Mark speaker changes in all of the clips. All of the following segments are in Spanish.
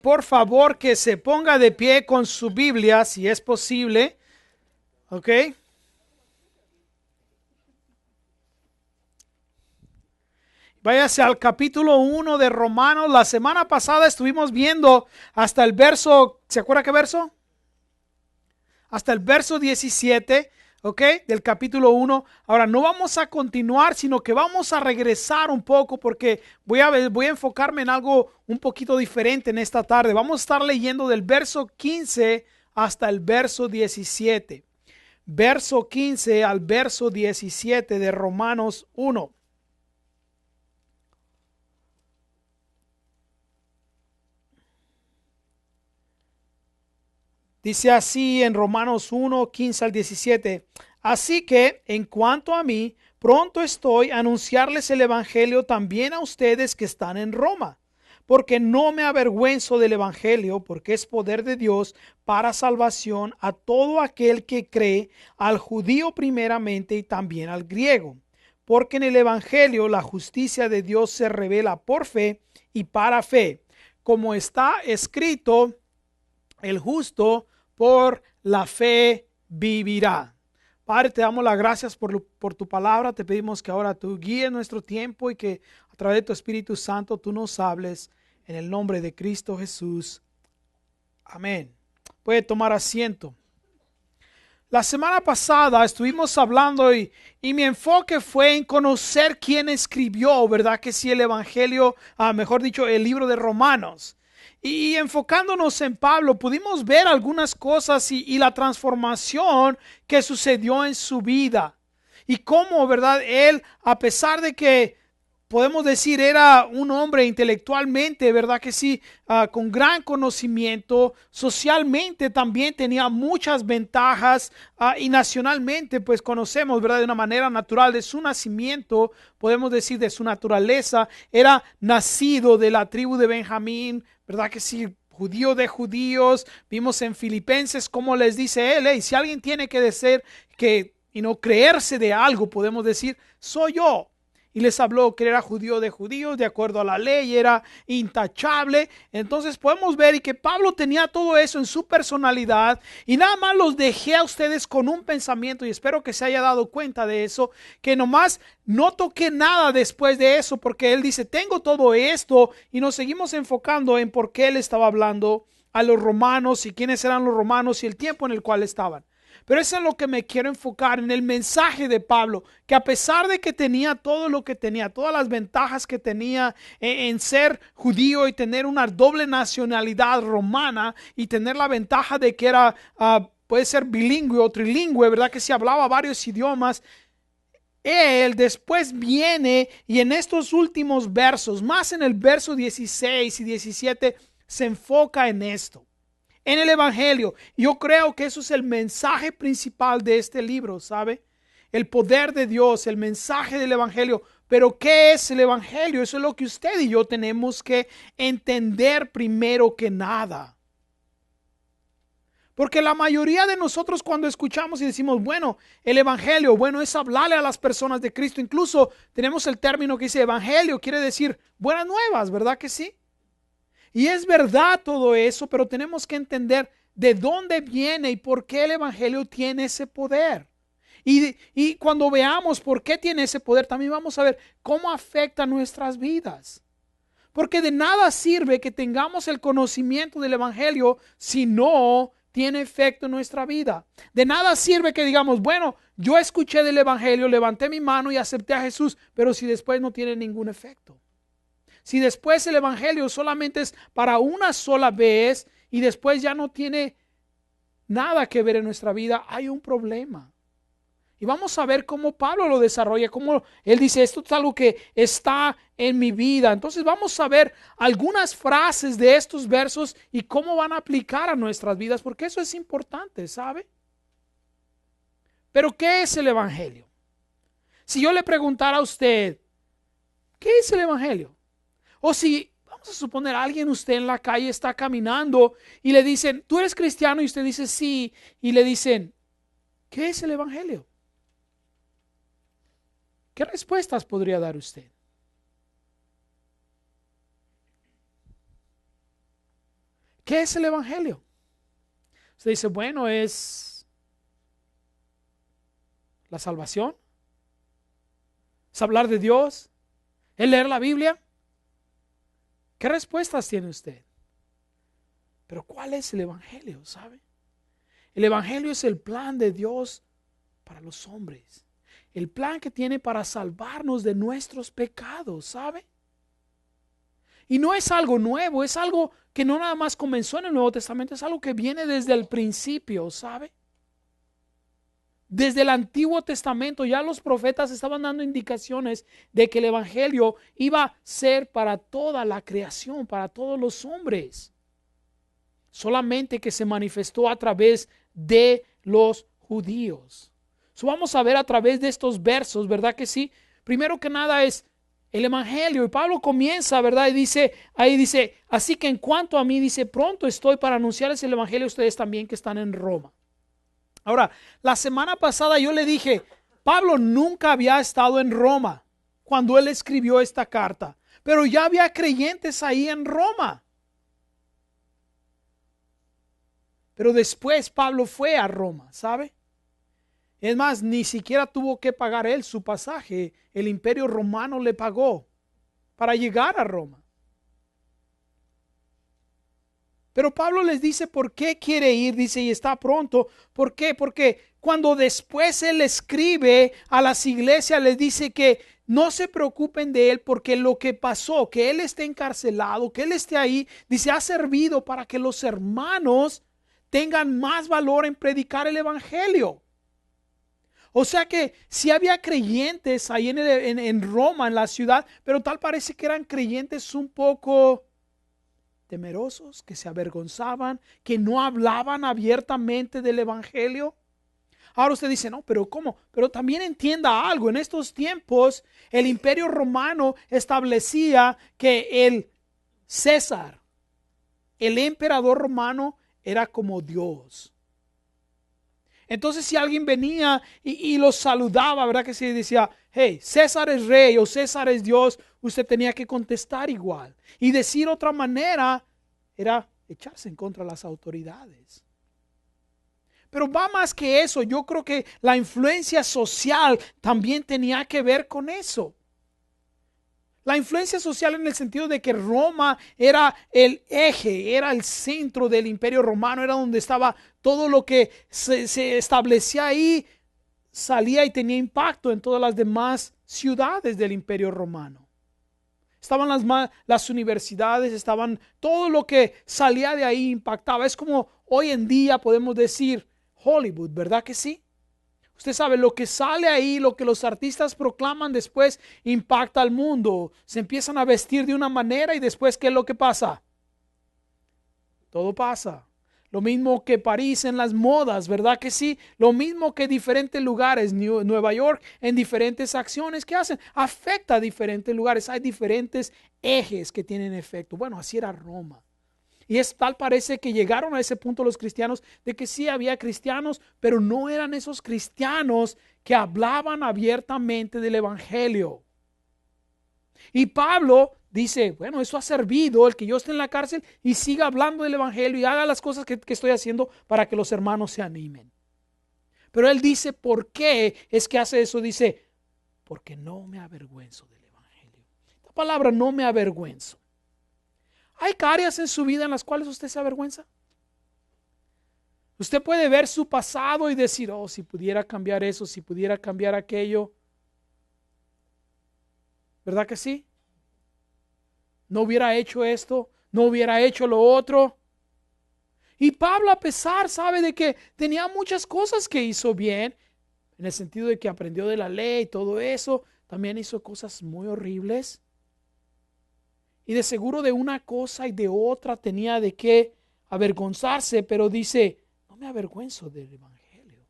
Speaker 1: por favor que se ponga de pie con su Biblia, si es posible. ¿Ok? Váyase al capítulo 1 de Romanos. La semana pasada estuvimos viendo hasta el verso, ¿se acuerda qué verso? Hasta el verso 17, ¿ok? Del capítulo 1. Ahora no vamos a continuar, sino que vamos a regresar un poco porque voy a enfocarme en algo un poquito diferente en esta tarde. Vamos a estar leyendo del verso 15 hasta el verso 17. Verso 15 al verso 17 de Romanos 1. Dice así en Romanos 1, 15 al 17. Así que, en cuanto a mí, pronto estoy a anunciarles el Evangelio también a ustedes que están en Roma, porque no me avergüenzo del Evangelio, porque es poder de Dios para salvación a todo aquel que cree, al judío primeramente y también al griego. Porque en el Evangelio la justicia de Dios se revela por fe y para fe, como está escrito, el justo por la fe vivirá. Padre, te damos las gracias por tu palabra. Te pedimos que ahora tú guíes nuestro tiempo y que a través de tu Espíritu Santo tú nos hables en el nombre de Cristo Jesús. Amén. Puede tomar asiento. La semana pasada estuvimos hablando y mi enfoque fue en conocer quién escribió, ¿verdad? Que sí, el Evangelio, mejor dicho, el libro de Romanos. Y enfocándonos en Pablo, pudimos ver algunas cosas y la transformación que sucedió en su vida. Y cómo, ¿verdad? Él, a pesar de que podemos decir era un hombre intelectualmente, ¿verdad que sí? Con gran conocimiento, socialmente también tenía muchas ventajas y nacionalmente pues conocemos, ¿verdad? De una manera natural de su nacimiento, podemos decir de su naturaleza, era nacido de la tribu de Benjamín, ¿verdad que sí? Judío de judíos. Vimos en Filipenses cómo les dice él, hey, si alguien tiene que decir que y no creerse de algo, podemos decir, soy yo. Y les habló que era judío de judíos, de acuerdo a la ley, era intachable. Entonces podemos ver y que Pablo tenía todo eso en su personalidad. Y nada más los dejé a ustedes con un pensamiento y espero que se haya dado cuenta de eso, que nomás no toqué nada después de eso, porque él dice, tengo todo esto, y nos seguimos enfocando en por qué él estaba hablando a los romanos y quiénes eran los romanos y el tiempo en el cual estaban. Pero eso es lo que me quiero enfocar en el mensaje de Pablo, que a pesar de que tenía todo lo que tenía, todas las ventajas que tenía en ser judío y tener una doble nacionalidad romana y tener la ventaja de que era, puede ser bilingüe o trilingüe, ¿verdad? Que se hablaba varios idiomas. Él después viene y en estos últimos versos, más en el verso 16 y 17, se enfoca en esto. En el Evangelio. Yo creo que eso es el mensaje principal de este libro, ¿sabe? El poder de Dios, el mensaje del Evangelio. Pero ¿qué es el Evangelio? Eso es lo que usted y yo tenemos que entender primero que nada. Porque la mayoría de nosotros cuando escuchamos y decimos, bueno, el Evangelio, bueno, es hablarle a las personas de Cristo. Incluso tenemos el término que dice Evangelio, quiere decir buenas nuevas, ¿verdad que sí? Y es verdad todo eso, pero tenemos que entender de dónde viene y por qué el Evangelio tiene ese poder. Y cuando veamos por qué tiene ese poder, también vamos a ver cómo afecta nuestras vidas. Porque de nada sirve que tengamos el conocimiento del Evangelio si no tiene efecto en nuestra vida. De nada sirve que digamos, bueno, yo escuché del Evangelio, levanté mi mano y acepté a Jesús, pero si después no tiene ningún efecto. Si después el Evangelio solamente es para una sola vez y después ya no tiene nada que ver en nuestra vida, hay un problema. Y vamos a ver cómo Pablo lo desarrolla, cómo él dice, esto es algo que está en mi vida. Entonces vamos a ver algunas frases de estos versos y cómo van a aplicar a nuestras vidas, porque eso es importante, ¿sabe? Pero ¿qué es el Evangelio? Si yo le preguntara a usted, ¿qué es el Evangelio? O si, vamos a suponer, alguien usted en la calle está caminando y le dicen, ¿tú eres cristiano? Y usted dice, sí. Y le dicen, ¿qué es el Evangelio? ¿Qué respuestas podría dar usted? ¿Qué es el evangelio? Usted dice, bueno, es la salvación, es hablar de Dios, es leer la Biblia. ¿Qué respuestas tiene usted? Pero ¿cuál es el evangelio? ¿Sabe? El evangelio es el plan de Dios para los hombres. El plan que tiene para salvarnos de nuestros pecados, ¿sabe? Y no es algo nuevo, es algo que no nada más comenzó en el Nuevo Testamento, es algo que viene desde el principio, ¿sabe? Desde el Antiguo Testamento ya los profetas estaban dando indicaciones de que el evangelio iba a ser para toda la creación, para todos los hombres. Solamente que se manifestó a través de los judíos. Vamos a ver a través de estos versos, ¿verdad que sí? Primero que nada es el evangelio. Y Pablo comienza, ¿verdad? Y dice, ahí dice, así que en cuanto a mí, dice, pronto estoy para anunciarles el evangelio a ustedes también que están en Roma. Ahora, la semana pasada yo le dije, Pablo nunca había estado en Roma cuando él escribió esta carta, pero ya había creyentes ahí en Roma. Pero después Pablo fue a Roma, ¿sabe? Es más, ni siquiera tuvo que pagar él su pasaje. El Imperio Romano le pagó para llegar a Roma. Pero Pablo les dice por qué quiere ir, dice, y está pronto. ¿Por qué? Porque cuando después él escribe a las iglesias, les dice que no se preocupen de él porque lo que pasó, que él esté encarcelado, que él esté ahí, dice, ha servido para que los hermanos tengan más valor en predicar el evangelio. O sea que sí había creyentes ahí en Roma, en la ciudad, pero tal parece que eran creyentes un poco temerosos, que se avergonzaban, que no hablaban abiertamente del evangelio. Ahora usted dice, no, pero ¿cómo? Pero también entienda algo, en estos tiempos el Imperio Romano establecía que el César, el emperador romano, era como Dios. Entonces si alguien venía y los saludaba, ¿verdad que sí? Decía, hey, César es rey o César es Dios, usted tenía que contestar igual. Y decir otra manera era echarse en contra de las autoridades. Pero va más que eso, yo creo que la influencia social también tenía que ver con eso. La influencia social en el sentido de que Roma era el eje, era el centro del Imperio Romano, era donde estaba todo lo que se establecía ahí, salía y tenía impacto en todas las demás ciudades del Imperio Romano. Estaban las universidades, estaban todo lo que salía de ahí impactaba. Es como hoy en día podemos decir Hollywood, ¿verdad que sí? Usted sabe, lo que sale ahí, lo que los artistas proclaman después impacta al mundo. Se empiezan a vestir de una manera y después, ¿qué es lo que pasa? Todo pasa. Lo mismo que París en las modas, ¿verdad que sí? Lo mismo que diferentes lugares, Nueva York, en diferentes acciones que hacen. Afecta a diferentes lugares. Hay diferentes ejes que tienen efecto. Bueno, así era Roma. Y es tal parece que llegaron a ese punto los cristianos de que sí había cristianos, pero no eran esos cristianos que hablaban abiertamente del evangelio. Y Pablo dice, bueno, eso ha servido el que yo esté en la cárcel y siga hablando del evangelio y haga las cosas que estoy haciendo para que los hermanos se animen. Pero él dice, ¿por qué es que hace eso? Dice, porque no me avergüenzo del evangelio. La palabra no me avergüenzo. ¿Hay áreas en su vida en las cuales usted se avergüenza? Usted puede ver su pasado y decir, oh, si pudiera cambiar eso, si pudiera cambiar aquello. ¿Verdad que sí? No hubiera hecho esto, no hubiera hecho lo otro. Y Pablo, a pesar, sabe de que tenía muchas cosas que hizo bien, en el sentido de que aprendió de la ley y todo eso, también hizo cosas muy horribles. Y de seguro de una cosa y de otra tenía de qué avergonzarse, pero dice, no me avergüenzo del evangelio.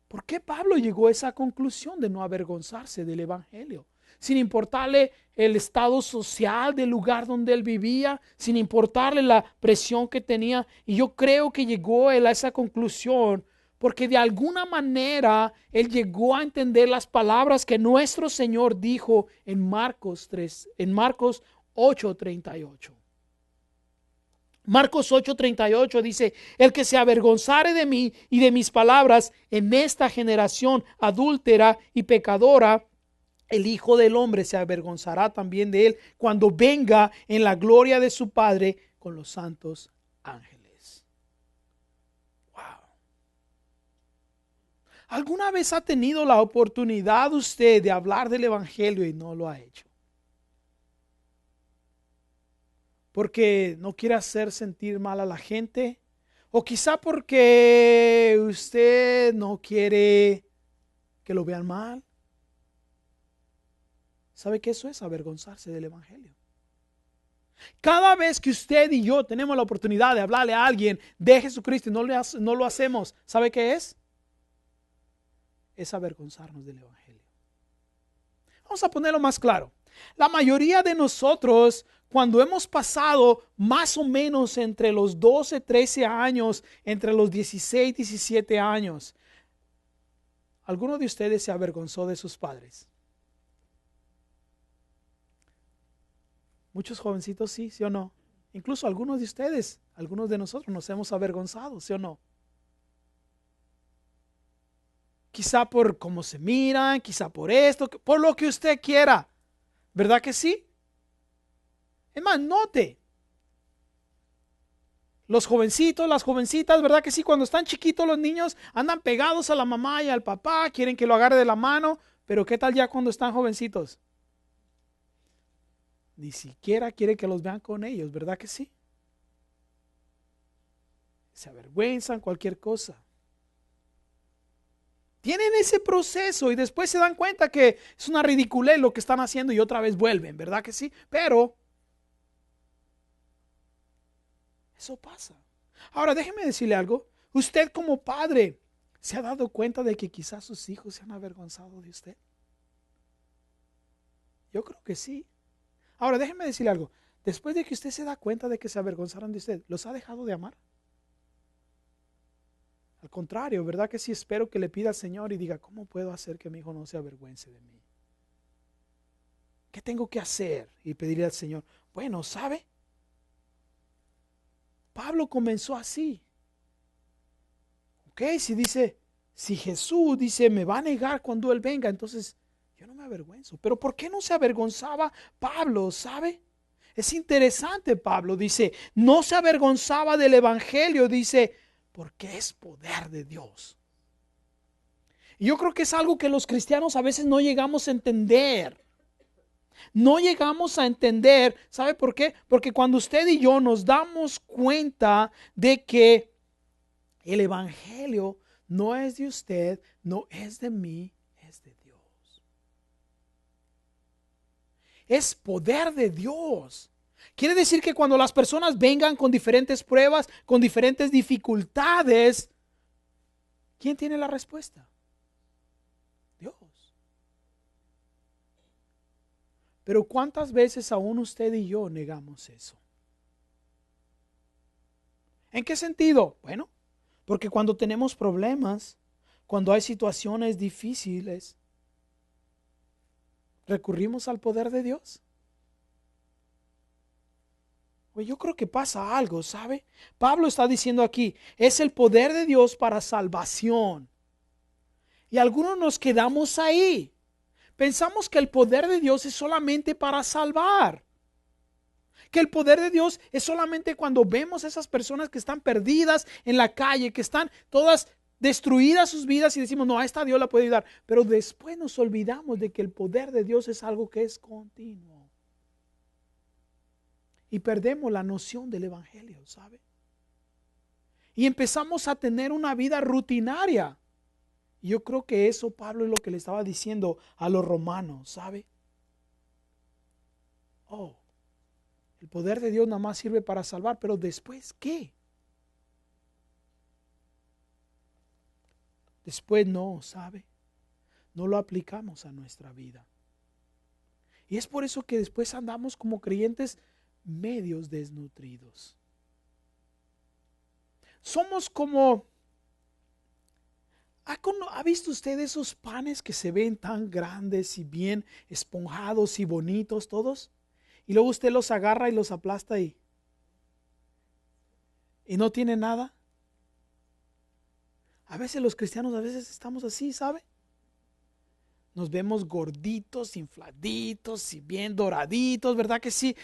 Speaker 1: ¿Por qué Pablo llegó a esa conclusión de no avergonzarse del evangelio? Sin importarle el estado social del lugar donde él vivía, sin importarle la presión que tenía. Y yo creo que llegó él a esa conclusión porque de alguna manera él llegó a entender las palabras que nuestro Señor dijo en Marcos 8:38. Marcos 8:38 dice: el que se avergonzare de mí y de mis palabras en esta generación adúltera y pecadora, el Hijo del Hombre se avergonzará también de él cuando venga en la gloria de su Padre con los santos ángeles. Wow. ¿Alguna vez ha tenido la oportunidad usted de hablar del Evangelio y no lo ha hecho? Porque no quiere hacer sentir mal a la gente, o quizá porque usted no quiere que lo vean mal. ¿Sabe qué eso es? Avergonzarse del Evangelio. Cada vez que usted y yo tenemos la oportunidad de hablarle a alguien de Jesucristo y no lo hacemos, ¿sabe qué es? Es avergonzarnos del Evangelio. Vamos a ponerlo más claro. La mayoría de nosotros, cuando hemos pasado más o menos entre los 12, 13 años, entre los 16, 17 años, ¿alguno de ustedes se avergonzó de sus padres? Muchos jovencitos sí, ¿sí o no? Incluso algunos de ustedes, algunos de nosotros nos hemos avergonzado, ¿sí o no? Quizá por cómo se miran, quizá por esto, por lo que usted quiera. ¿Verdad que sí? Es más, note. Los jovencitos, las jovencitas, ¿verdad que sí? Cuando están chiquitos los niños andan pegados a la mamá y al papá, quieren que lo agarre de la mano, pero ¿qué tal ya cuando están jovencitos? Ni siquiera quiere que los vean con ellos, ¿verdad que sí? Se avergüenzan cualquier cosa. Tienen ese proceso y después se dan cuenta que es una ridiculez lo que están haciendo y otra vez vuelven, ¿verdad que sí? Pero eso pasa. Ahora déjeme decirle algo. Usted como padre, ¿se ha dado cuenta de que quizás sus hijos se han avergonzado de usted? Yo creo que sí. Ahora déjeme decirle algo. Después de que usted se da cuenta de que se avergonzaron de usted, ¿los ha dejado de amar? Al contrario, ¿verdad que sí? Espero que le pida al Señor y diga: ¿cómo puedo hacer que mi hijo no se avergüence de mí? ¿Qué tengo que hacer? Y pedirle al Señor. Bueno, ¿sabe? Pablo comenzó así. Ok, si Jesús dice me va a negar cuando Él venga, entonces yo no me avergüenzo. Pero ¿por qué no se avergonzaba Pablo? ¿Sabe? Es interesante. Pablo dice, no se avergonzaba del Evangelio, dice, porque es poder de Dios. Y yo creo que es algo que los cristianos a veces no llegamos a entender. No llegamos a entender. ¿Sabe por qué? Porque cuando usted y yo nos damos cuenta de que el Evangelio no es de usted, no es de mí, es de Dios. Es poder de Dios. Quiere decir que cuando las personas vengan con diferentes pruebas, con diferentes dificultades, ¿quién tiene la respuesta? Dios. Pero ¿cuántas veces aún usted y yo negamos eso? ¿En qué sentido? Bueno, porque cuando tenemos problemas, cuando hay situaciones difíciles, recurrimos al poder de Dios. Pues yo creo que pasa algo, ¿sabe? Pablo está diciendo aquí, es el poder de Dios para salvación. Y algunos nos quedamos ahí. Pensamos que el poder de Dios es solamente para salvar. Que el poder de Dios es solamente cuando vemos a esas personas que están perdidas en la calle, que están todas destruidas sus vidas y decimos, no, a esta Dios la puede ayudar. Pero después nos olvidamos de que el poder de Dios es algo que es continuo. Y perdemos la noción del Evangelio, ¿sabe? Y empezamos a tener una vida rutinaria. Y yo creo que eso Pablo es lo que le estaba diciendo a los romanos, ¿sabe? Oh, el poder de Dios nada más sirve para salvar, pero después, ¿qué? Después no, ¿sabe? No lo aplicamos a nuestra vida. Y es por eso que después andamos como creyentes medios desnutridos. Somos como... ¿Ha visto usted esos panes que se ven tan grandes y bien esponjados y bonitos todos? Y luego usted los agarra y los aplasta y y no tiene nada. A veces los cristianos, a veces estamos así, ¿sabe? Nos vemos gorditos, infladitos y bien doraditos, ¿verdad que sí?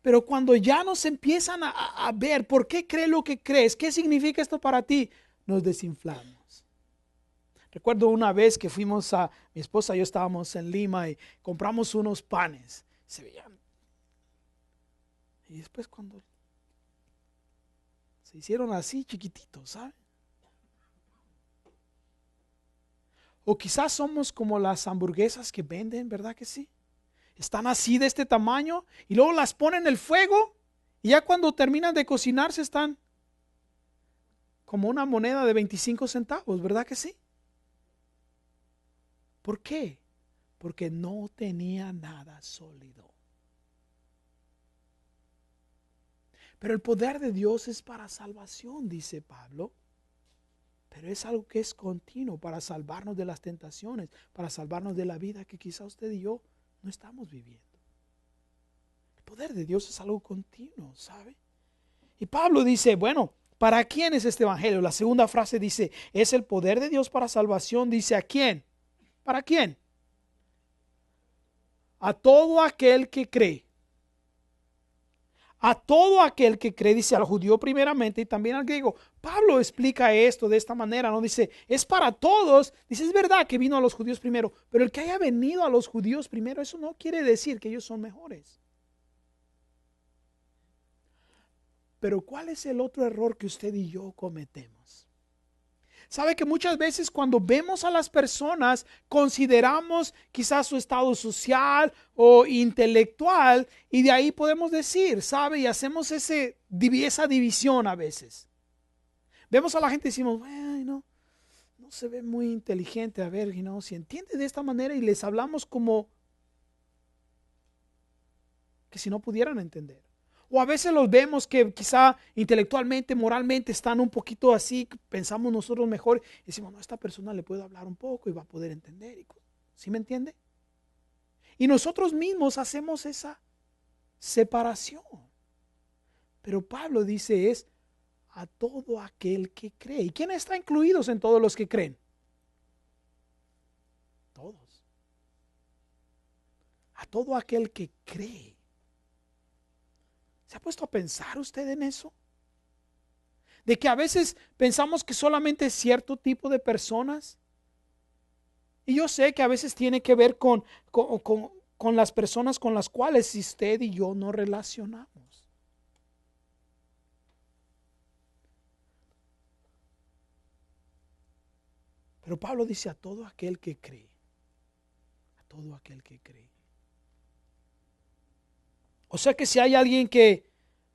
Speaker 1: Pero cuando ya nos empiezan a ver por qué crees lo que crees, qué significa esto para ti, nos desinflamos. Recuerdo una vez que fuimos mi esposa y yo estábamos en Lima y compramos unos panes. Se veían. Y después cuando se hicieron así chiquititos, ¿sabes? O quizás somos como las hamburguesas que venden, ¿verdad que sí? Están así de este tamaño y luego las ponen en el fuego y ya cuando terminan de cocinarse están como una moneda de 25 centavos, ¿verdad que sí? ¿Por qué? Porque no tenía nada sólido. Pero el poder de Dios es para salvación, dice Pablo. Pero es algo que es continuo para salvarnos de las tentaciones, para salvarnos de la vida que quizá usted y yo no estamos viviendo. El poder de Dios es algo continuo, ¿sabe? Y Pablo dice, bueno, ¿para quién es este evangelio? La segunda frase dice, es el poder de Dios para salvación. Dice, ¿a quién? ¿Para quién? A todo aquel que cree. A todo aquel que cree, dice al judío primeramente y también al griego. Pablo explica esto de esta manera, no dice, es para todos. Dice, es verdad que vino a los judíos primero, pero el que haya venido a los judíos primero, eso no quiere decir que ellos son mejores. Pero ¿cuál es el otro error que usted y yo cometemos? Sabe que muchas veces cuando vemos a las personas consideramos quizás su estado social o intelectual y de ahí podemos decir, ¿sabe? Y hacemos esa división a veces. Vemos a la gente y decimos, bueno, no se ve muy inteligente, a ver, si entiende de esta manera y les hablamos como que si no pudieran entender. O a veces los vemos que quizá intelectualmente, moralmente están un poquito así, pensamos nosotros mejor y decimos, no, a esta persona le puedo hablar un poco y va a poder entender. ¿Sí me entiende? Y nosotros mismos hacemos esa separación. Pero Pablo dice es a todo aquel que cree. ¿Y quién está incluidos en todos los que creen? Todos. A todo aquel que cree. ¿Se ha puesto a pensar usted en eso? De que a veces pensamos que solamente cierto tipo de personas. Y yo sé que a veces tiene que ver con las personas con las cuales usted y yo no relacionamos. Pero Pablo dice a todo aquel que cree. A todo aquel que cree. O sea que si hay alguien que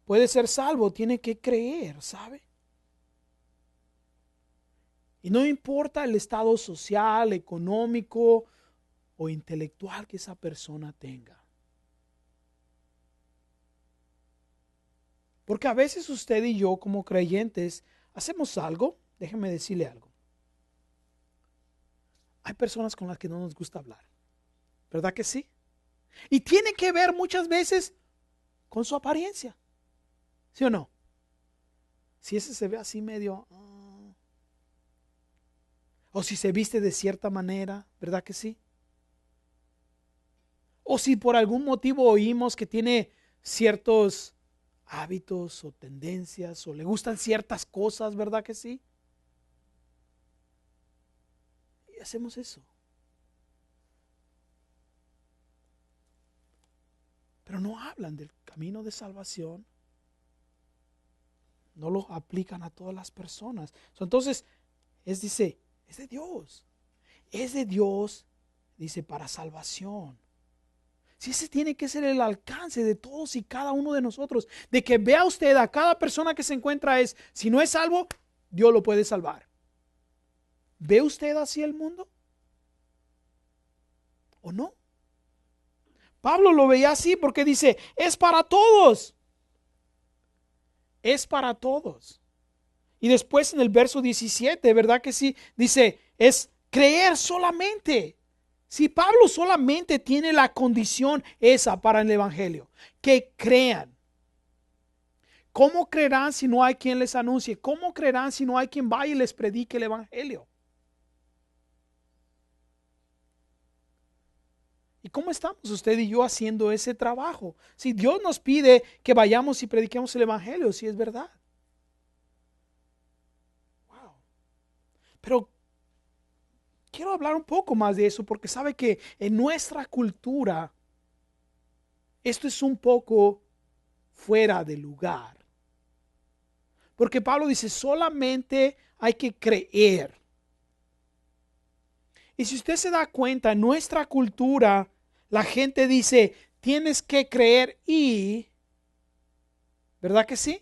Speaker 1: puede ser salvo, tiene que creer, ¿sabe? Y no importa el estado social, económico o intelectual que esa persona tenga. Porque a veces usted y yo como creyentes hacemos algo, déjeme decirle algo. Hay personas con las que no nos gusta hablar, ¿verdad que sí? Y tiene que ver muchas veces con su apariencia, ¿sí o no? Si ese se ve así medio, o si se viste de cierta manera, ¿verdad que sí? O si por algún motivo oímos que tiene ciertos hábitos o tendencias o le gustan ciertas cosas, ¿verdad que sí? Y hacemos eso. Pero no hablan del camino de salvación. No lo aplican a todas las personas. Entonces, dice, es de Dios. Es de Dios, dice, para salvación. Si ese tiene que ser el alcance de todos y cada uno de nosotros, de que vea usted a cada persona que se encuentra si no es salvo, Dios lo puede salvar. ¿Ve usted así el mundo? ¿O no? Pablo lo veía así porque dice, es para todos. Es para todos. Y después en el verso 17, ¿verdad que sí? Dice, es creer solamente. Si Pablo solamente tiene la condición esa para el evangelio, que crean. ¿Cómo creerán si no hay quien les anuncie? ¿Cómo creerán si no hay quien vaya y les predique el evangelio? ¿Y cómo estamos usted y yo haciendo ese trabajo? Si Dios nos pide que vayamos y prediquemos el evangelio, si es verdad. Wow. Pero quiero hablar un poco más de eso porque sabe que en nuestra cultura esto es un poco fuera de lugar. Porque Pablo dice, solamente hay que creer. Y si usted se da cuenta, en nuestra cultura, la gente dice, tienes que creer y, ¿verdad que sí?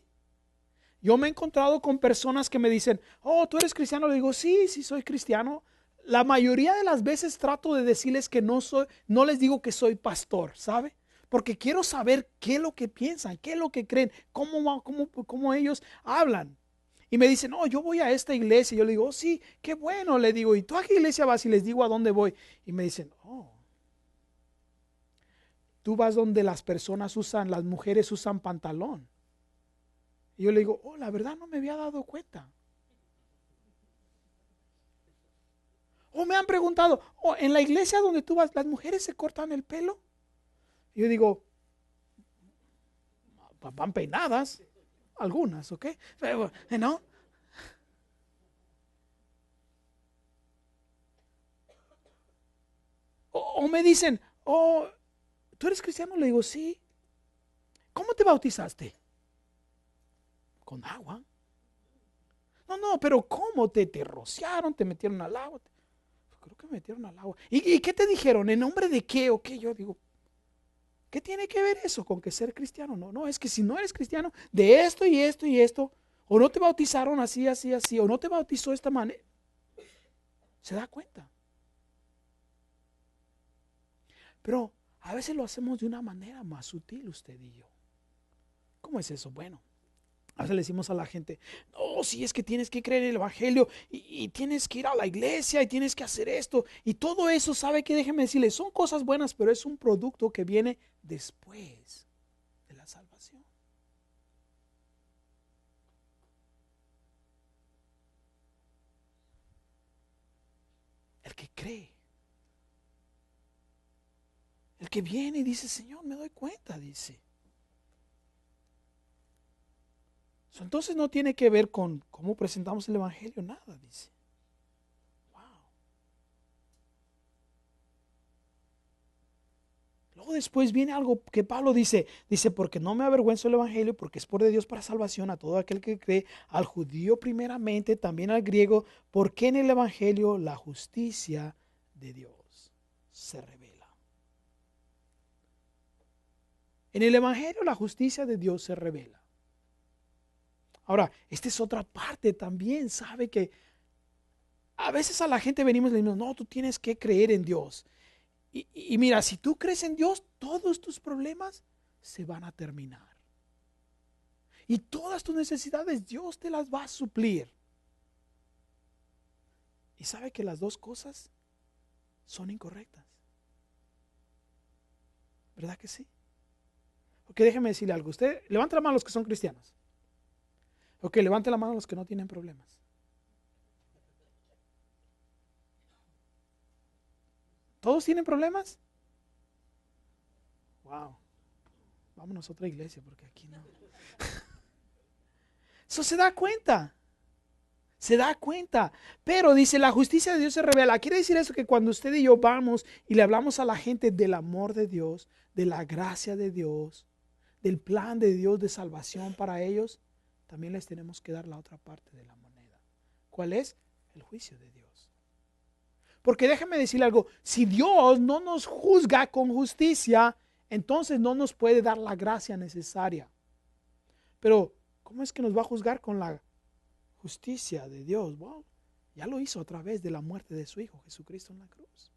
Speaker 1: Yo me he encontrado con personas que me dicen, oh, ¿tú eres cristiano? Le digo, sí, sí soy cristiano. La mayoría de las veces trato de decirles que no soy, no les digo que soy pastor, ¿sabe? Porque quiero saber qué es lo que piensan, qué es lo que creen, cómo ellos hablan. Y me dicen, no, yo voy a esta iglesia. Yo le digo, oh, sí, qué bueno. Le digo, ¿y tú a qué iglesia vas? Y les digo a dónde voy. Y me dicen, oh, tú vas donde las personas usan, las mujeres usan pantalón. Y yo le digo, oh, la verdad no me había dado cuenta. O me han preguntado, oh, en la iglesia donde tú vas, ¿las mujeres se cortan el pelo? Y yo digo, van peinadas, algunas, ¿ok? Pero, ¿no? O me dicen, oh, ¿tú eres cristiano? Le digo, sí. ¿Cómo te bautizaste? Con agua. No, no, pero ¿cómo? ¿Te rociaron? ¿Te metieron al agua? Creo que me metieron al agua. ¿Y qué te dijeron? ¿En nombre de qué o qué? Yo digo, ¿qué tiene que ver eso con que ser cristiano? No, no, es que si no eres cristiano, de esto y esto y esto, o no te bautizaron así, así, así, o no te bautizó de esta manera, se da cuenta. Pero a veces lo hacemos de una manera más sutil usted y yo. ¿Cómo es eso? Bueno, a veces le decimos a la gente, no, si es que tienes que creer en el evangelio y tienes que ir a la iglesia y tienes que hacer esto y todo eso, sabe que déjeme decirle, son cosas buenas, pero es un producto que viene después de la salvación. El que cree, el que viene y dice, Señor, me doy cuenta, dice. Entonces no tiene que ver con cómo presentamos el evangelio, nada, dice. Wow. Luego después viene algo que Pablo dice, porque no me avergüenzo del evangelio, porque es por de Dios para salvación a todo aquel que cree, al judío primeramente, también al griego, porque en el evangelio la justicia de Dios se revela. En el evangelio la justicia de Dios se revela. Ahora, esta es otra parte también, sabe que a veces a la gente venimos y le decimos, no, tú tienes que creer en Dios. Y mira, si tú crees en Dios, todos tus problemas se van a terminar. Y todas tus necesidades Dios te las va a suplir. Y sabe que las dos cosas son incorrectas. ¿Verdad que sí? Ok, déjeme decirle algo. Usted levanta la mano a los que son cristianos. Ok, levante la mano a los que no tienen problemas. ¿Todos tienen problemas? Wow. Vámonos a otra iglesia porque aquí no. Eso se da cuenta. Se da cuenta. Pero dice, la justicia de Dios se revela. Quiere decir eso que cuando usted y yo vamos y le hablamos a la gente del amor de Dios, de la gracia de Dios, del plan de Dios de salvación para ellos, también les tenemos que dar la otra parte de la moneda. ¿Cuál es? El juicio de Dios. Porque déjame decirle algo, si Dios no nos juzga con justicia, entonces no nos puede dar la gracia necesaria. Pero, ¿cómo es que nos va a juzgar con la justicia de Dios? Wow, ya lo hizo a través de la muerte de su Hijo Jesucristo en la cruz.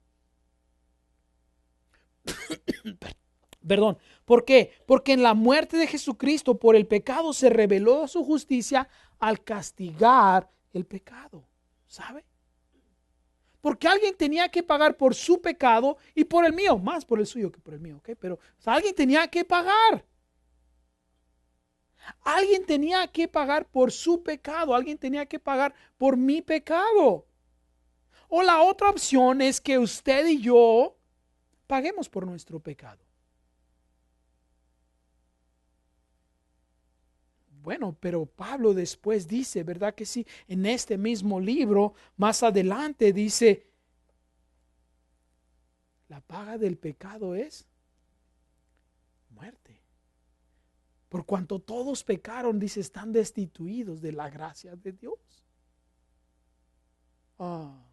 Speaker 1: Perdón, ¿por qué? Porque en la muerte de Jesucristo por el pecado se reveló su justicia al castigar el pecado, ¿sabe? Porque alguien tenía que pagar por su pecado y por el mío, más por el suyo que por el mío, ¿ok? Pero alguien tenía que pagar. Alguien tenía que pagar por su pecado. Alguien tenía que pagar por mi pecado. O la otra opción es que usted y yo paguemos por nuestro pecado. Bueno, pero Pablo después dice, ¿verdad que sí? En este mismo libro, más adelante dice, la paga del pecado es muerte. Por cuanto todos pecaron, dice, están destituidos de la gracia de Dios. Wow.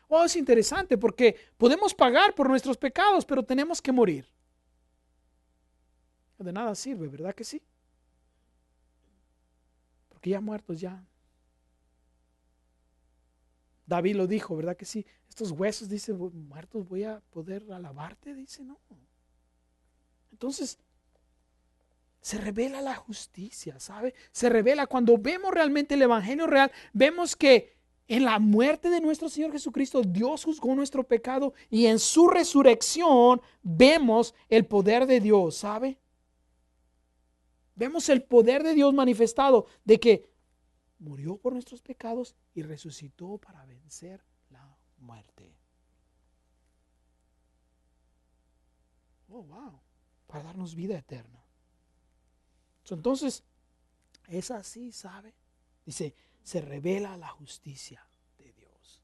Speaker 1: Oh, es interesante porque podemos pagar por nuestros pecados, pero tenemos que morir. De nada sirve, ¿verdad que sí? Porque ya muertos ya. David lo dijo, ¿verdad que sí? Estos huesos, dice, muertos voy a poder alabarte, dice, no. Entonces, se revela la justicia, ¿sabe? Se revela cuando vemos realmente el evangelio real, vemos que en la muerte de nuestro Señor Jesucristo, Dios juzgó nuestro pecado y en su resurrección vemos el poder de Dios, ¿sabe? Vemos el poder de Dios manifestado de que murió por nuestros pecados y resucitó para vencer la muerte. Oh, wow. Para darnos vida eterna. Entonces, es así, ¿sabe? Dice, se revela la justicia de Dios.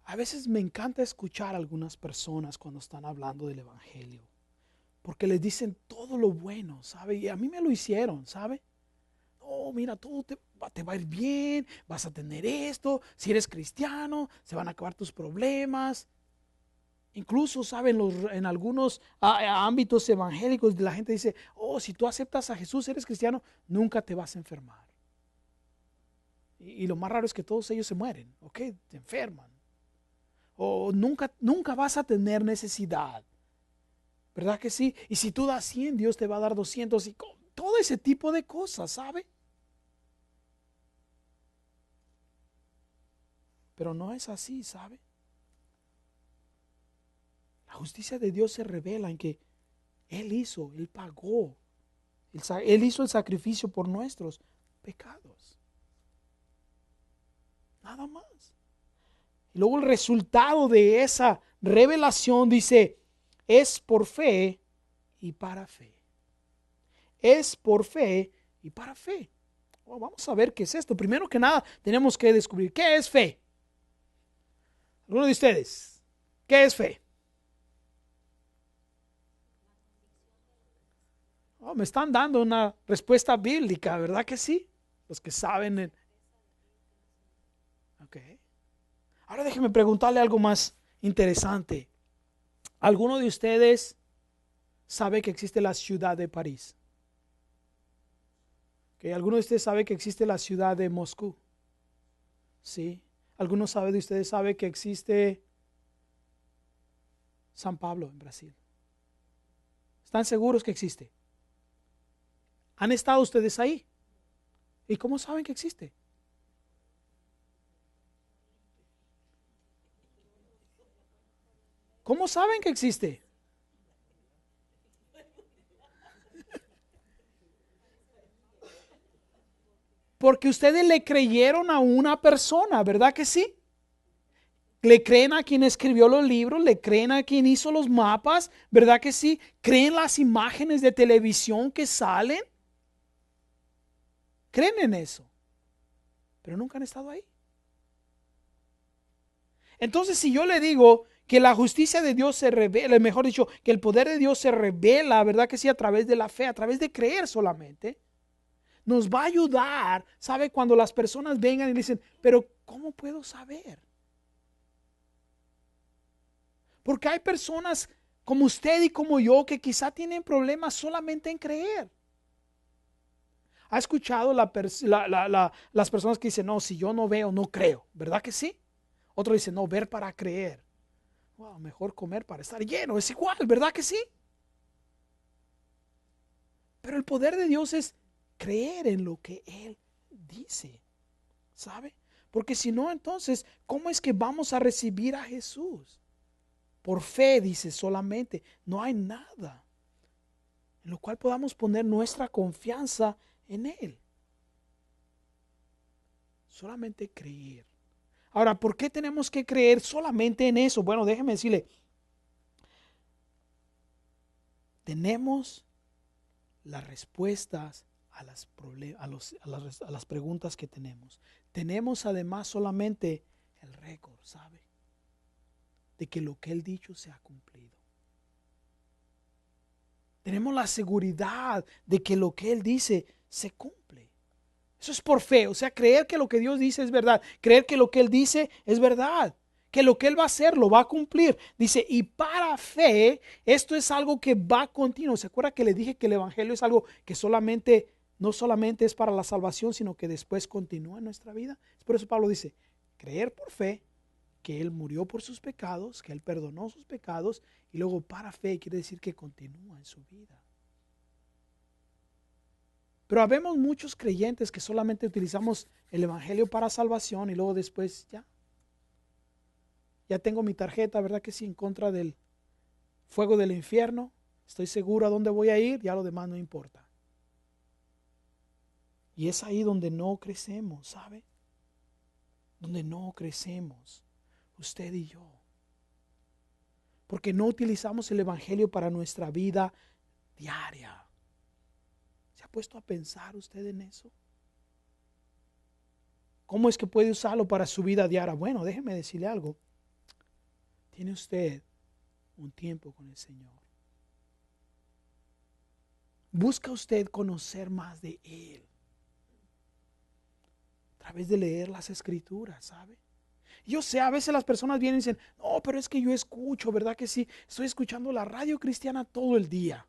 Speaker 1: A veces me encanta escuchar a algunas personas cuando están hablando del evangelio, porque les dicen todo lo bueno, ¿sabe? Y a mí me lo hicieron, ¿sabe? Oh, mira, todo te va a ir bien, vas a tener esto, si eres cristiano, se van a acabar tus problemas. Incluso, ¿saben? En algunos ámbitos evangélicos la gente dice, oh, si tú aceptas a Jesús, eres cristiano, nunca te vas a enfermar. Y lo más raro es que todos ellos se mueren, ¿ok? Se enferman. O nunca vas a tener necesidad. ¿Verdad que sí? Y si tú das 100, Dios te va a dar 200 y todo ese tipo de cosas, ¿sabe? Pero no es así, ¿sabe? La justicia de Dios se revela en que Él pagó, Él hizo el sacrificio por nuestros pecados. Nada más. Y luego el resultado de esa revelación dice, es por fe y para fe. Es por fe y para fe. Oh, vamos a ver qué es esto. Primero que nada, tenemos que descubrir qué es fe. ¿Alguno de ustedes? ¿Qué es fe? Oh, me están dando una respuesta bíblica, ¿verdad que sí? Los que saben. Ok. Ahora déjenme preguntarle algo más interesante. ¿Alguno de ustedes sabe que existe la ciudad de París? ¿Okay? ¿Alguno de ustedes sabe que existe la ciudad de Moscú? Sí. ¿Alguno de ustedes sabe que existe San Pablo en Brasil? ¿Están seguros que existe? ¿Han estado ustedes ahí? ¿Y cómo saben que existe? ¿Cómo saben que existe? Porque ustedes le creyeron a una persona, ¿verdad que sí? Le creen a quien escribió los libros, le creen a quien hizo los mapas, ¿verdad que sí? Creen las imágenes de televisión que salen. Creen en eso, pero nunca han estado ahí. Entonces, si yo le digo que la justicia de Dios se revela, mejor dicho, que el poder de Dios se revela, ¿verdad que sí? A través de la fe, a través de creer solamente, nos va a ayudar, ¿sabe? Cuando las personas vengan y dicen, pero ¿cómo puedo saber? Porque hay personas como usted y como yo que quizá tienen problemas solamente en creer. ¿Ha escuchado las personas que dicen, no, si yo no veo, no creo? ¿Verdad que sí? Otro dice, no, ver para creer. Wow, mejor comer para estar lleno. Es igual, ¿verdad que sí? Pero el poder de Dios es creer en lo que Él dice. ¿Sabe? Porque si no, entonces, ¿cómo es que vamos a recibir a Jesús? Por fe, dice solamente. No hay nada en lo cual podamos poner nuestra confianza en Él. Solamente creer. Ahora, ¿por qué tenemos que creer solamente en eso? Bueno, déjeme decirle, tenemos las respuestas a las preguntas que tenemos. Tenemos además solamente el récord, ¿sabe? De que lo que Él dicho se ha cumplido. Tenemos la seguridad de que lo que Él dice se cumple. Eso es por fe, o sea, creer que lo que Dios dice es verdad, creer que lo que Él dice es verdad, que lo que Él va a hacer lo va a cumplir. Dice, y para fe, esto es algo que va continuo. ¿Se acuerda que le dije que el Evangelio es algo que no solamente es para la salvación, sino que después continúa en nuestra vida? Por eso Pablo dice, creer por fe, que Él murió por sus pecados, que Él perdonó sus pecados, y luego para fe quiere decir que continúa en su vida. Pero habemos muchos creyentes que solamente utilizamos el Evangelio para salvación y luego después ya tengo mi tarjeta, ¿verdad que sí? En contra del fuego del infierno, estoy seguro a dónde voy a ir, ya lo demás no importa. Y es ahí donde no crecemos, ¿sabe? Donde no crecemos, usted y yo. Porque no utilizamos el Evangelio para nuestra vida diaria. ¿Se ha puesto a pensar usted en eso? ¿Cómo es que puede usarlo para su vida diaria? Bueno, déjeme decirle algo. Tiene usted un tiempo con el Señor. Busca usted conocer más de Él a través de leer las Escrituras, ¿sabe? Yo sé, a veces las personas vienen y dicen, no, pero es que yo escucho, ¿verdad que sí? Estoy escuchando la radio cristiana todo el día.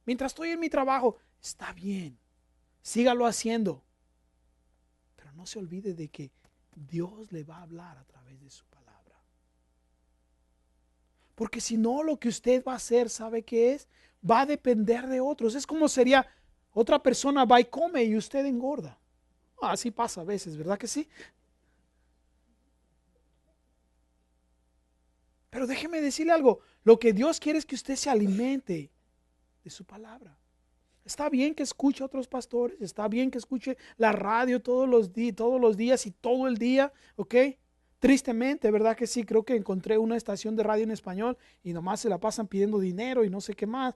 Speaker 1: Mientras estoy en mi trabajo, está bien, sígalo haciendo. Pero no se olvide de que Dios le va a hablar a través de su palabra. Porque si no, lo que usted va a hacer, ¿sabe qué es? Va a depender de otros. Es como sería, otra persona va y come y usted engorda. Así pasa a veces, ¿verdad que sí? Pero déjeme decirle algo, lo que Dios quiere es que usted se alimente de su palabra. Está bien que escuche a otros pastores, está bien que escuche la radio todos los días y todo el día, ¿ok? Tristemente, ¿verdad que sí? Creo que encontré una estación de radio en español y nomás se la pasan pidiendo dinero y no sé qué más.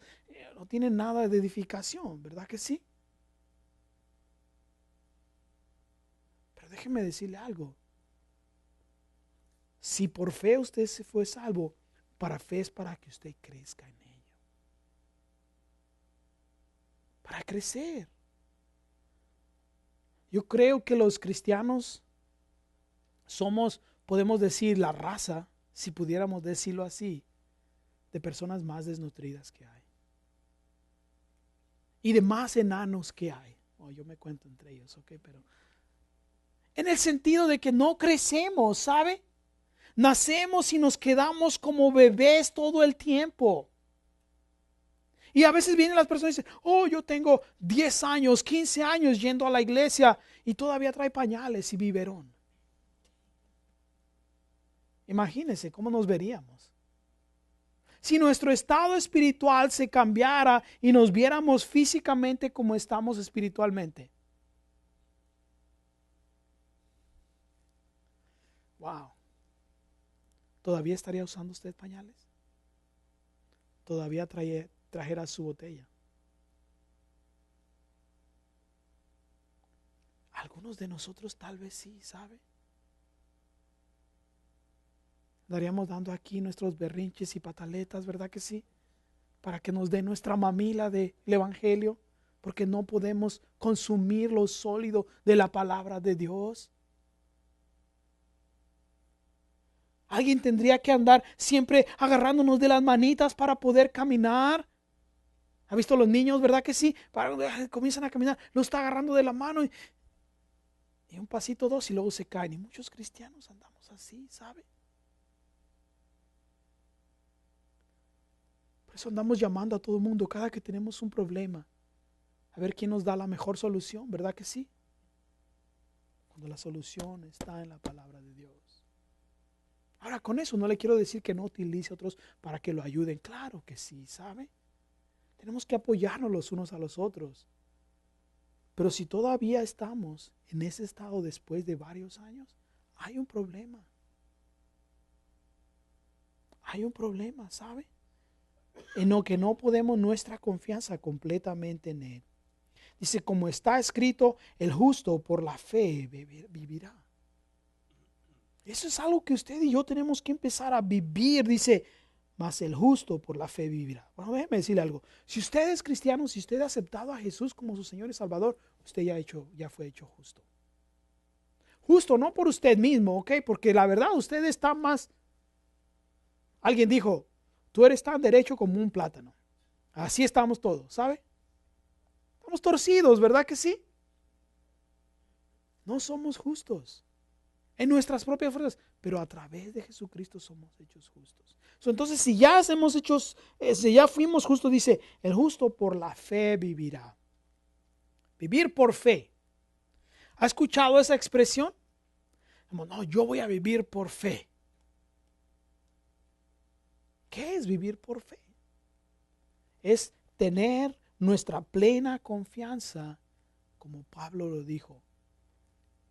Speaker 1: No tienen nada de edificación, ¿verdad que sí? Pero déjeme decirle algo. Si por fe usted se fue salvo, para fe es para que usted crezca en ello. Para crecer. Yo creo que los cristianos somos, podemos decir, la raza, si pudiéramos decirlo así, de personas más desnutridas que hay. Y de más enanos que hay. Yo me cuento entre ellos, ok, pero en el sentido de que no crecemos, ¿sabe? Nacemos y nos quedamos como bebés todo el tiempo. Y a veces vienen las personas y dicen, yo tengo 10 años, 15 años yendo a la iglesia y todavía trae pañales y biberón. Imagínense cómo nos veríamos. Si nuestro estado espiritual se cambiara y nos viéramos físicamente como estamos espiritualmente. Wow. ¿Todavía estaría usando usted pañales? ¿Todavía trajera su botella? Algunos de nosotros tal vez sí, ¿sabe? Estaríamos dando aquí nuestros berrinches y pataletas, ¿verdad que sí? Para que nos dé nuestra mamila del Evangelio, porque no podemos consumir lo sólido de la palabra de Dios. Alguien tendría que andar siempre agarrándonos de las manitas para poder caminar. ¿Ha visto los niños, verdad que sí? Comienzan a caminar, lo está agarrando de la mano y un pasito, dos y luego se caen. Y muchos cristianos andamos así, ¿sabe? Por eso andamos llamando a todo el mundo cada que tenemos un problema. A ver quién nos da la mejor solución, ¿verdad que sí? Cuando la solución está en la palabra de Dios. Ahora Ahora, con eso no le quiero decir que no utilice a otros para que lo ayuden. Claro que sí, ¿sabe? Tenemos que apoyarnos los unos a los otros. Pero si todavía estamos en ese estado después de varios años, hay un problema. Hay un problema, ¿sabe? En lo que no podemos nuestra confianza completamente en Él. Dice, como está escrito, el justo por la fe vivirá. Eso es algo que usted y yo tenemos que empezar a vivir. Dice, mas el justo por la fe vivirá. Bueno, déjeme decirle algo. Si usted es cristiano, si usted ha aceptado a Jesús como su Señor y Salvador, usted ya fue hecho justo. Justo no por usted mismo, ¿ok? Porque la verdad usted está más... Alguien dijo, tú eres tan derecho como un plátano. Así estamos todos, ¿sabe? Estamos torcidos, ¿verdad que sí? No somos justos en nuestras propias fuerzas, pero a través de Jesucristo somos hechos justos. Entonces, si ya si ya fuimos justos, dice, el justo por la fe vivirá. Vivir por fe. ¿Ha escuchado esa expresión? Como, no, yo voy a vivir por fe. ¿Qué es vivir por fe? Es tener nuestra plena confianza, como Pablo lo dijo.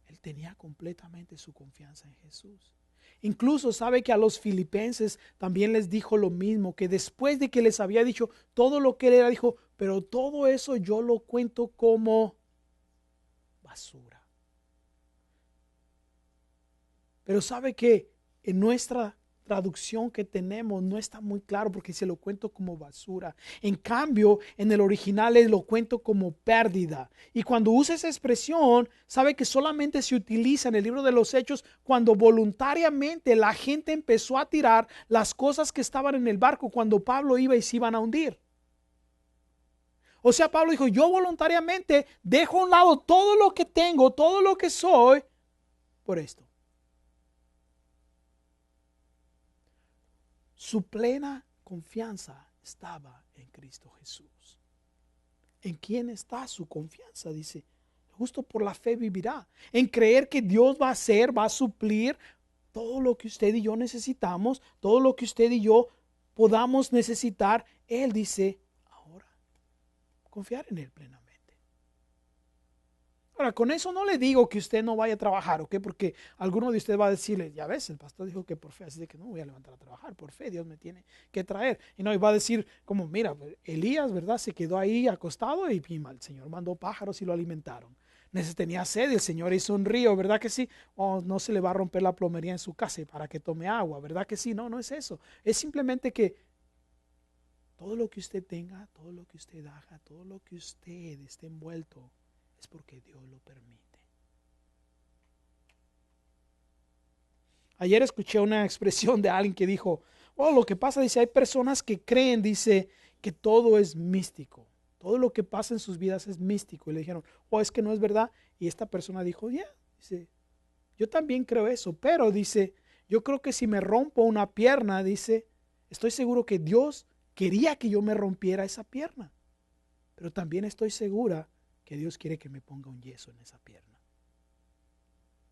Speaker 1: Él tenía completamente su confianza en Jesús. Incluso sabe que a los filipenses también les dijo lo mismo, que después de que les había dicho todo lo que él era, dijo, pero todo eso yo lo cuento como basura. Pero sabe que en nuestra traducción que tenemos no está muy claro porque se lo cuento como basura. En cambio, en el original lo cuento como pérdida. Y cuando usa esa expresión, sabe que solamente se utiliza en el libro de los Hechos cuando voluntariamente la gente empezó a tirar las cosas que estaban en el barco cuando Pablo iba y se iban a hundir. O sea, Pablo dijo, yo voluntariamente dejo a un lado todo lo que tengo, todo lo que soy, por esto. Su plena confianza estaba en Cristo Jesús. ¿En quién está su confianza? Dice, justo por la fe vivirá. En creer que Dios va a hacer, va a suplir todo lo que usted y yo necesitamos, todo lo que usted y yo podamos necesitar. Él dice, ahora, confiar en Él plenamente. Ahora, con eso no le digo que usted no vaya a trabajar, ¿ok? Porque alguno de ustedes va a decirle, ya ves, el pastor dijo que por fe, así de que no voy a levantar a trabajar, por fe Dios me tiene que traer. Y no, y va a decir como, mira, Elías, ¿verdad? Se quedó ahí acostado y el Señor mandó pájaros y lo alimentaron. Tenía sed y el Señor hizo un río, ¿verdad que sí? O no se le va a romper la plomería en su casa para que tome agua, ¿verdad que sí? No, no es eso. Es simplemente que todo lo que usted tenga, todo lo que usted haga, todo lo que usted esté envuelto, es porque Dios lo permite. Ayer escuché una expresión de alguien que dijo, lo que pasa, dice, hay personas que creen, dice, que todo es místico. Todo lo que pasa en sus vidas es místico. Y le dijeron, es que no es verdad. Y esta persona dijo, dice, yo también creo eso. Pero dice, yo creo que si me rompo una pierna, dice, estoy seguro que Dios quería que yo me rompiera esa pierna. Pero también estoy segura que Dios quiere que me ponga un yeso en esa pierna.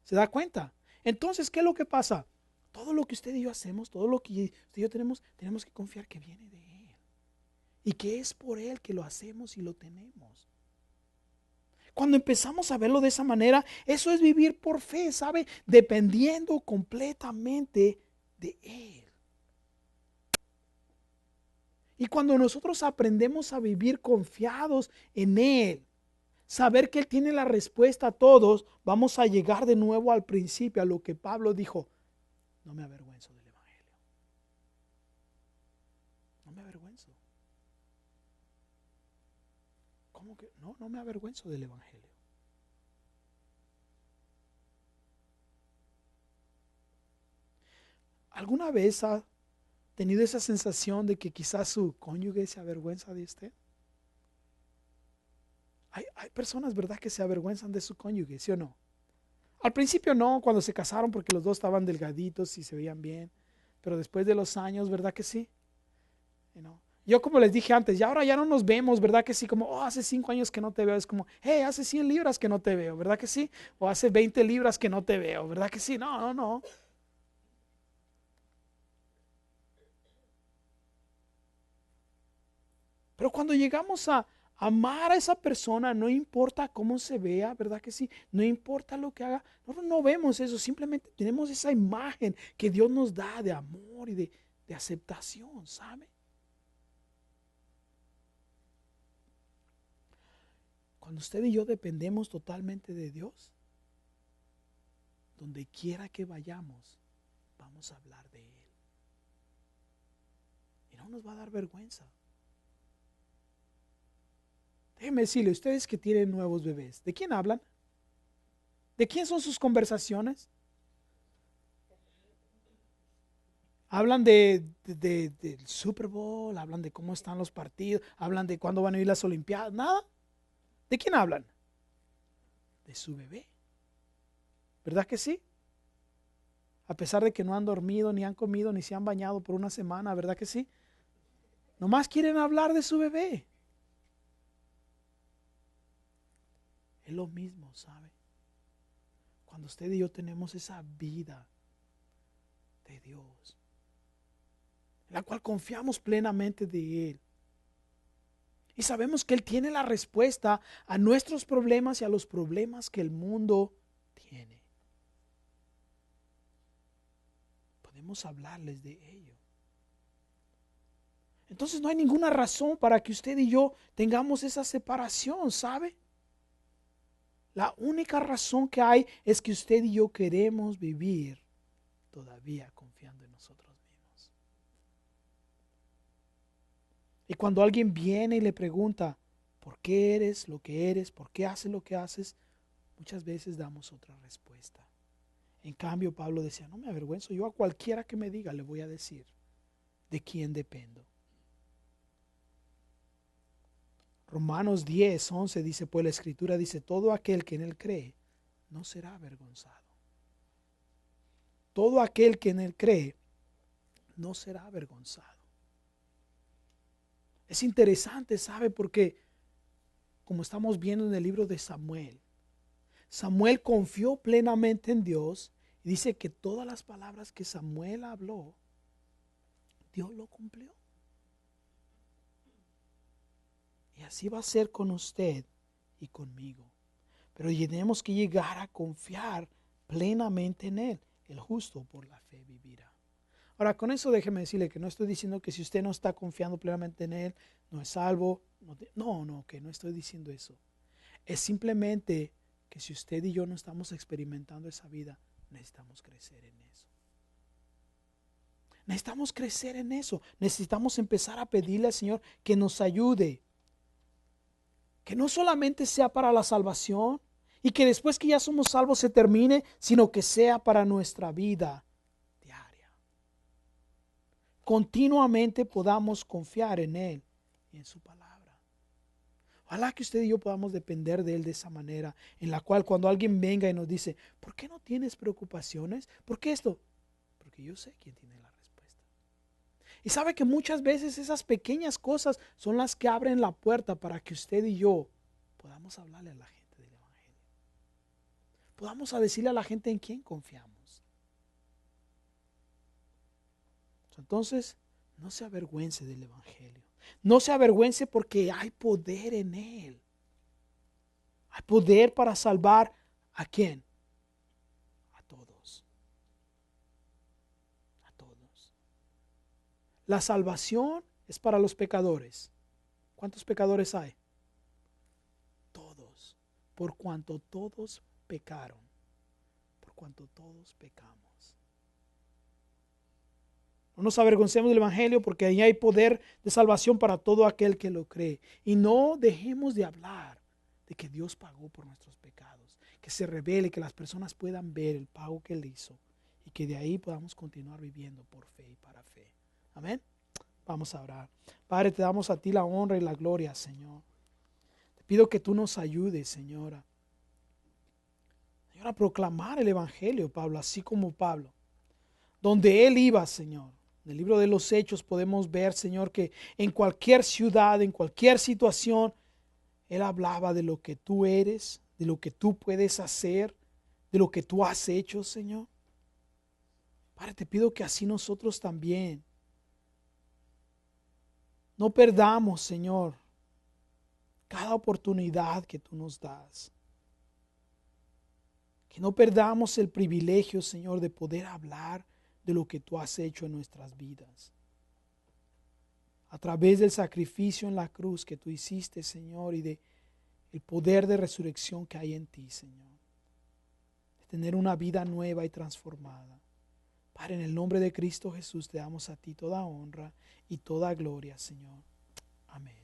Speaker 1: ¿Se da cuenta? Entonces, ¿qué es lo que pasa? Todo lo que usted y yo hacemos, todo lo que usted y yo tenemos que confiar que viene de Él. Y que es por Él que lo hacemos y lo tenemos. Cuando empezamos a verlo de esa manera, eso es vivir por fe, ¿sabe? Dependiendo completamente de Él. Y cuando nosotros aprendemos a vivir confiados en Él, saber que Él tiene la respuesta a todos, vamos a llegar de nuevo al principio, a lo que Pablo dijo, no me avergüenzo del Evangelio. No me avergüenzo. ¿Cómo que? No me avergüenzo del Evangelio. ¿Alguna vez ha tenido esa sensación de que quizás su cónyuge se avergüenza de usted? Hay personas, ¿verdad?, que se avergüenzan de su cónyuge, ¿sí o no? Al principio no, cuando se casaron porque los dos estaban delgaditos y se veían bien, pero después de los años, ¿verdad que sí? Yo como les dije antes, ahora ya no nos vemos, ¿verdad que sí? Como, hace 5 años que no te veo, es como, hey, hace 100 libras que no te veo, ¿verdad que sí? O hace 20 libras que no te veo, ¿verdad que sí? No. Pero cuando llegamos a amar a esa persona, no importa cómo se vea, ¿verdad que sí? No importa lo que haga. Nosotros no vemos eso, simplemente tenemos esa imagen que Dios nos da de amor y de aceptación, ¿sabe? Cuando usted y yo dependemos totalmente de Dios, donde quiera que vayamos, vamos a hablar de Él. Y no nos va a dar vergüenza. Déjeme decirle, ustedes que tienen nuevos bebés, ¿de quién hablan? ¿De quién son sus conversaciones? Hablan del Super Bowl, hablan de cómo están los partidos, hablan de cuándo van a ir las Olimpiadas, nada. ¿De quién hablan? De su bebé. ¿Verdad que sí? A pesar de que no han dormido, ni han comido, ni se han bañado por una semana, ¿verdad que sí? Nomás quieren hablar de su bebé. Es lo mismo, ¿sabe? Cuando usted y yo tenemos esa vida de Dios, en la cual confiamos plenamente de Él. Y sabemos que Él tiene la respuesta a nuestros problemas y a los problemas que el mundo tiene. Podemos hablarles de ello. Entonces no hay ninguna razón para que usted y yo tengamos esa separación, ¿sabe? La única razón que hay es que usted y yo queremos vivir todavía confiando en nosotros mismos. Y cuando alguien viene y le pregunta, ¿por qué eres lo que eres? ¿Por qué haces lo que haces? Muchas veces damos otra respuesta. En cambio, Pablo decía, no me avergüenzo, yo a cualquiera que me diga le voy a decir de quién dependo. Romanos 10:11 dice, pues la Escritura dice, todo aquel que en Él cree no será avergonzado. Todo aquel que en Él cree no será avergonzado. Es interesante, ¿sabe? Porque como estamos viendo en el libro de Samuel, Samuel confió plenamente en Dios y dice que todas las palabras que Samuel habló, Dios lo cumplió. Y así va a ser con usted y conmigo. Pero tenemos que llegar a confiar plenamente en Él. El justo por la fe vivirá. Ahora, con eso déjeme decirle que no estoy diciendo que si usted no está confiando plenamente en Él, no es salvo. No, que no estoy diciendo eso. Es simplemente que si usted y yo no estamos experimentando esa vida, necesitamos crecer en eso. Necesitamos crecer en eso. Necesitamos empezar a pedirle al Señor que nos ayude. Que no solamente sea para la salvación y que después que ya somos salvos se termine, sino que sea para nuestra vida diaria. Continuamente podamos confiar en Él y en su palabra. Ojalá que usted y yo podamos depender de Él de esa manera, en la cual cuando alguien venga y nos dice, ¿por qué no tienes preocupaciones? ¿Por qué esto? Porque yo sé quién tiene la respuesta. Y sabe que muchas veces esas pequeñas cosas son las que abren la puerta para que usted y yo podamos hablarle a la gente del Evangelio. Podamos decirle a la gente en quién confiamos. Entonces, no se avergüence del Evangelio. No se avergüence porque hay poder en Él. Hay poder para salvar ¿a quién? A todos. A todos. La salvación es para los pecadores. ¿Cuántos pecadores hay? Todos. Por cuanto todos pecaron. Por cuanto todos pecamos. No nos avergoncemos del Evangelio porque ahí hay poder de salvación para todo aquel que lo cree. Y no dejemos de hablar de que Dios pagó por nuestros pecados. Que se revele, que las personas puedan ver el pago que Él hizo. Y que de ahí podamos continuar viviendo por fe y para fe. Amén. Vamos a orar. Padre, te damos a ti la honra y la gloria, Señor. Te pido que tú nos ayudes, Señora. Señor, a proclamar el Evangelio, Pablo, así como Pablo. Donde él iba, Señor. En el libro de los Hechos podemos ver, Señor, que en cualquier ciudad, en cualquier situación, Él hablaba de lo que tú eres, de lo que tú puedes hacer, de lo que tú has hecho, Señor. Padre, te pido que así nosotros también No perdamos, Señor, cada oportunidad que tú nos das. Que no perdamos el privilegio, Señor, de poder hablar de lo que tú has hecho en nuestras vidas. A través del sacrificio en la cruz que tú hiciste, Señor, y de el poder de resurrección que hay en ti, Señor. De tener una vida nueva y transformada. Padre, en el nombre de Cristo Jesús te damos a ti toda honra y toda gloria, Señor. Amén.